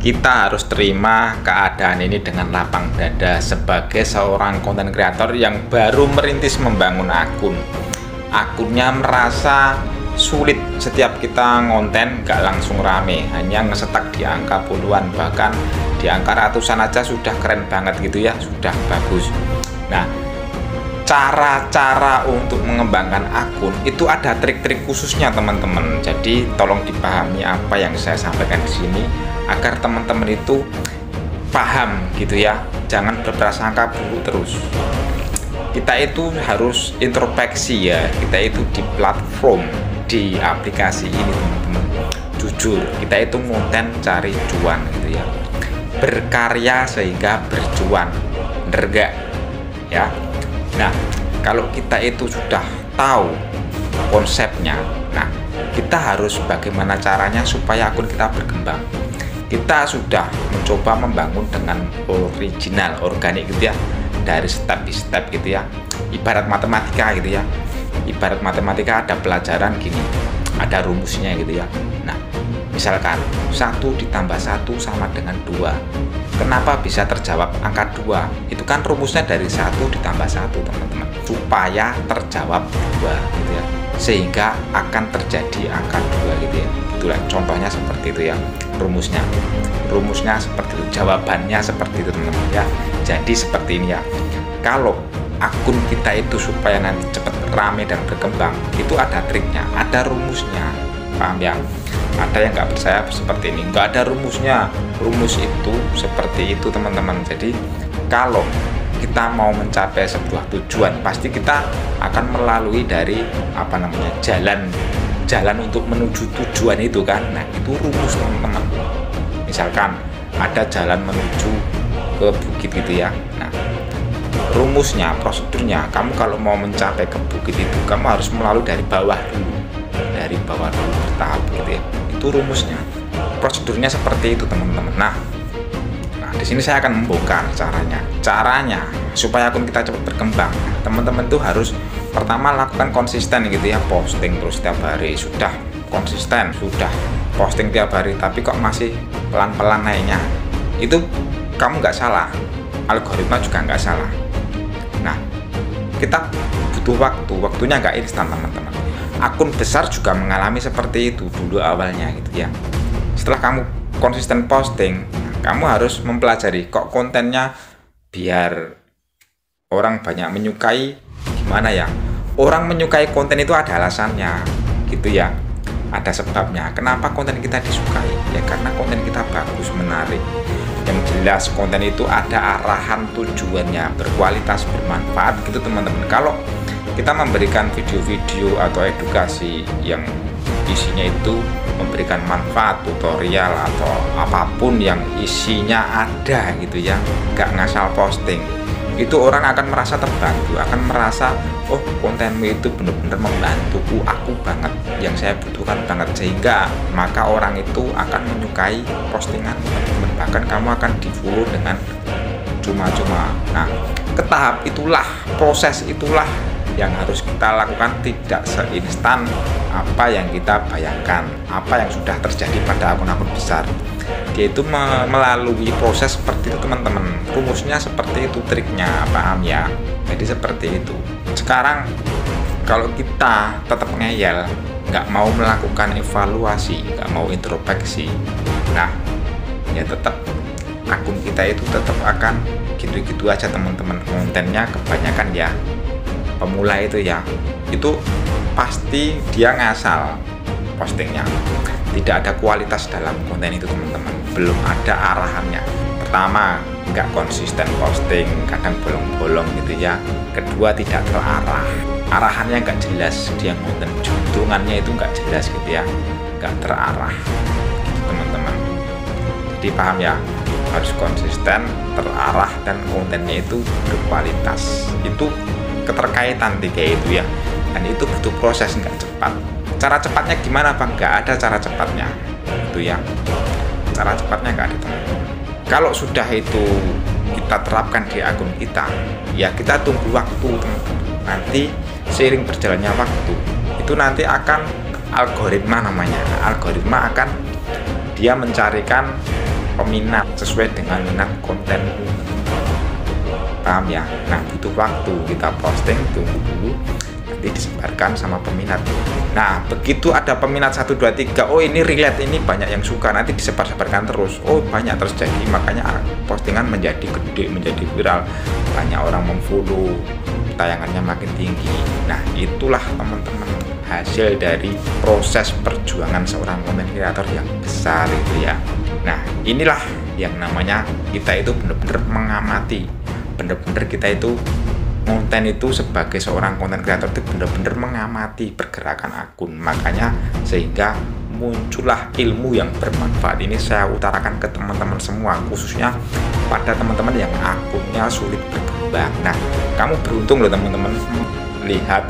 Kita harus terima keadaan ini dengan lapang dada sebagai seorang konten kreator yang baru merintis membangun akun. Akunnya merasa sulit, setiap kita ngonten gak langsung rame, hanya ngesetak di angka puluhan, bahkan di angka ratusan aja sudah keren banget gitu ya, sudah bagus. Nah, cara-cara untuk mengembangkan akun itu ada trik-trik khususnya teman-teman. Jadi tolong dipahami apa yang saya sampaikan di sini agar teman-teman itu paham gitu ya. Jangan berprasangka buruk terus. Kita itu harus introspeksi ya. Kita itu di platform, di aplikasi ini teman-teman. Jujur, kita itu konten cari cuan gitu ya. Berkarya sehingga bercuan. Bener gak? Ya. Nah, kalau kita itu sudah tahu konsepnya, nah kita harus bagaimana caranya supaya akun kita berkembang. Kita sudah mencoba membangun dengan original, organik gitu ya, dari step by step gitu ya. Ibarat matematika gitu ya. Ibarat matematika ada pelajaran gini, ada rumusnya gitu ya. Nah, misalkan 1 ditambah 1 sama dengan 2. Kenapa bisa terjawab angka 2? Itu kan rumusnya dari 1 ditambah 1 teman-teman, supaya terjawab 2 gitu ya, sehingga akan terjadi angka 2 gitu ya. Itulah contohnya seperti itu ya, rumusnya seperti itu, jawabannya seperti itu teman-teman ya. Jadi seperti ini ya, kalau akun kita itu supaya nanti cepat rame dan berkembang, itu ada triknya, ada rumusnya, paham ya? Ada yang nggak percaya seperti ini, nggak ada rumusnya. Rumus itu seperti itu teman-teman. Jadi kalau kita mau mencapai sebuah tujuan, pasti kita akan melalui dari jalan untuk menuju tujuan itu kan. Nah, itu rumus teman-teman. Misalkan ada jalan menuju ke bukit gitu ya. Nah, rumusnya, prosedurnya, kamu kalau mau mencapai ke bukit itu, kamu harus melalui dari bawah dulu bertahap gitu ya. Itu rumusnya, prosedurnya seperti itu teman-teman. Nah, di sini saya akan membongkar caranya supaya akun kita cepat berkembang. Teman-teman tuh harus pertama lakukan konsisten gitu ya, posting terus setiap hari. Sudah konsisten, sudah posting tiap hari, tapi kok masih pelan-pelan naiknya, itu kamu nggak salah, algoritma juga nggak salah. Nah, kita butuh waktunya nggak instan teman-teman. Akun besar juga mengalami seperti itu dulu awalnya gitu ya. Setelah kamu konsisten posting, kamu harus mempelajari kok kontennya biar orang banyak menyukai gimana ya. Orang menyukai konten itu ada alasannya gitu ya, ada sebabnya kenapa konten kita disukai ya, karena konten kita bagus, menarik, yang jelas konten itu ada arahan tujuannya, berkualitas, bermanfaat gitu teman-teman. Kalau kita memberikan video-video atau edukasi yang isinya itu memberikan manfaat, tutorial atau apapun yang isinya ada gitu ya, nggak ngasal posting, itu orang akan merasa terbantu, akan merasa oh kontenmu itu benar-benar membantuku, aku banget, yang saya butuhkan banget, sehingga maka orang itu akan menyukai postingan teman-teman, bahkan kamu akan di follow dengan cuma-cuma. Nah, ke tahap itulah, proses itulah yang harus kita lakukan, tidak seinstan apa yang kita bayangkan, apa yang sudah terjadi pada akun-akun besar. Dia itu melalui proses seperti itu teman-teman, rumusnya seperti itu, triknya paham ya. Jadi seperti itu. Sekarang kalau kita tetap ngeyel, nggak mau melakukan evaluasi, nggak mau introspeksi, nah ya tetap akun kita itu tetap akan gitu-gitu aja teman-teman. Kontennya kebanyakan ya pemula itu ya, itu pasti dia ngasal postingnya, tidak ada kualitas dalam konten itu teman-teman, belum ada arahannya. Pertama, nggak konsisten posting, kadang bolong-bolong gitu ya. Kedua, tidak terarah, arahannya nggak jelas, dia konten juntrungannya itu nggak jelas gitu ya, nggak terarah gitu, teman-teman. Jadi paham ya, harus konsisten, terarah, dan kontennya itu berkualitas. Itu keterkaitan kayak itu ya, dan itu butuh proses, nggak cepat. Cara cepatnya gimana bang? Nggak ada cara cepatnya itu ya, cara cepatnya nggak ada teman-teman. Kalau sudah itu kita terapkan di akun kita ya, kita tunggu waktu teman-teman. Nanti seiring berjalannya waktu itu nanti akan algoritma namanya, algoritma akan dia mencarikan peminat sesuai dengan minat konten. Paham ya? Nah, butuh waktu, kita posting, tunggu dulu, nanti disebarkan sama peminat. Nah, begitu ada peminat 1, 2, 3, oh ini relate, ini banyak yang suka, nanti disebar-sebarkan terus. Oh, banyak terjadi, makanya postingan menjadi gede, menjadi viral, banyak orang memfollow, tayangannya makin tinggi. Nah, itulah teman-teman hasil dari proses perjuangan seorang konten kreator yang besar itu ya. Nah, inilah yang namanya kita itu benar-benar mengamati, benar-benar kita itu konten itu sebagai seorang konten kreator itu benar-benar mengamati pergerakan akun. Makanya sehingga muncullah ilmu yang bermanfaat. Ini saya utarakan ke teman-teman semua, khususnya pada teman-teman yang akunnya sulit berkembang. Nah, kamu beruntung loh teman-teman, lihat,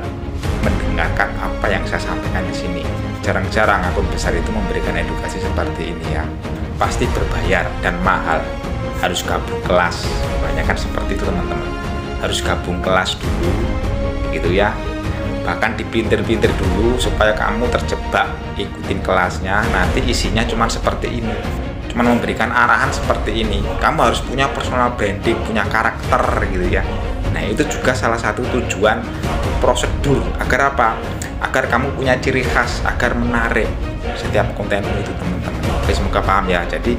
mendengarkan apa yang saya sampaikan di sini. Jarang-jarang akun besar itu memberikan edukasi seperti ini ya. Pasti berbayar dan mahal. Harus gabung kelas. Banyak kan seperti itu teman-teman. Harus gabung kelas dulu, gitu ya. Bahkan dipinter-pinter dulu supaya kamu terjebak ikutin kelasnya. Nanti isinya cuma seperti ini, cuma memberikan arahan seperti ini. Kamu harus punya personal branding, punya karakter gitu ya. Nah, itu juga salah satu tujuan prosedur. Agar apa? Agar kamu punya ciri khas, agar menarik setiap kontenmu itu teman-teman. Oke, semoga paham ya. Jadi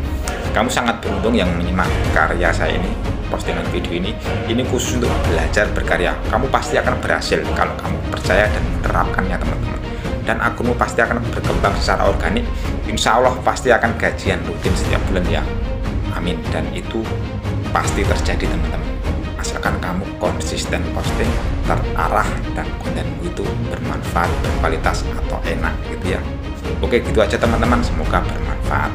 kamu sangat beruntung yang menyimak karya saya ini, postingan video ini khusus untuk belajar berkarya. Kamu pasti akan berhasil kalau kamu percaya dan menerapkannya teman-teman. Dan akunmu pasti akan berkembang secara organik. Insya Allah pasti akan gajian rutin setiap bulan ya. Amin. Dan itu pasti terjadi teman-teman. Asalkan kamu konsisten posting, terarah, dan kontenmu itu bermanfaat, berkualitas, atau enak gitu ya. Oke, gitu aja teman-teman. Semoga bermanfaat.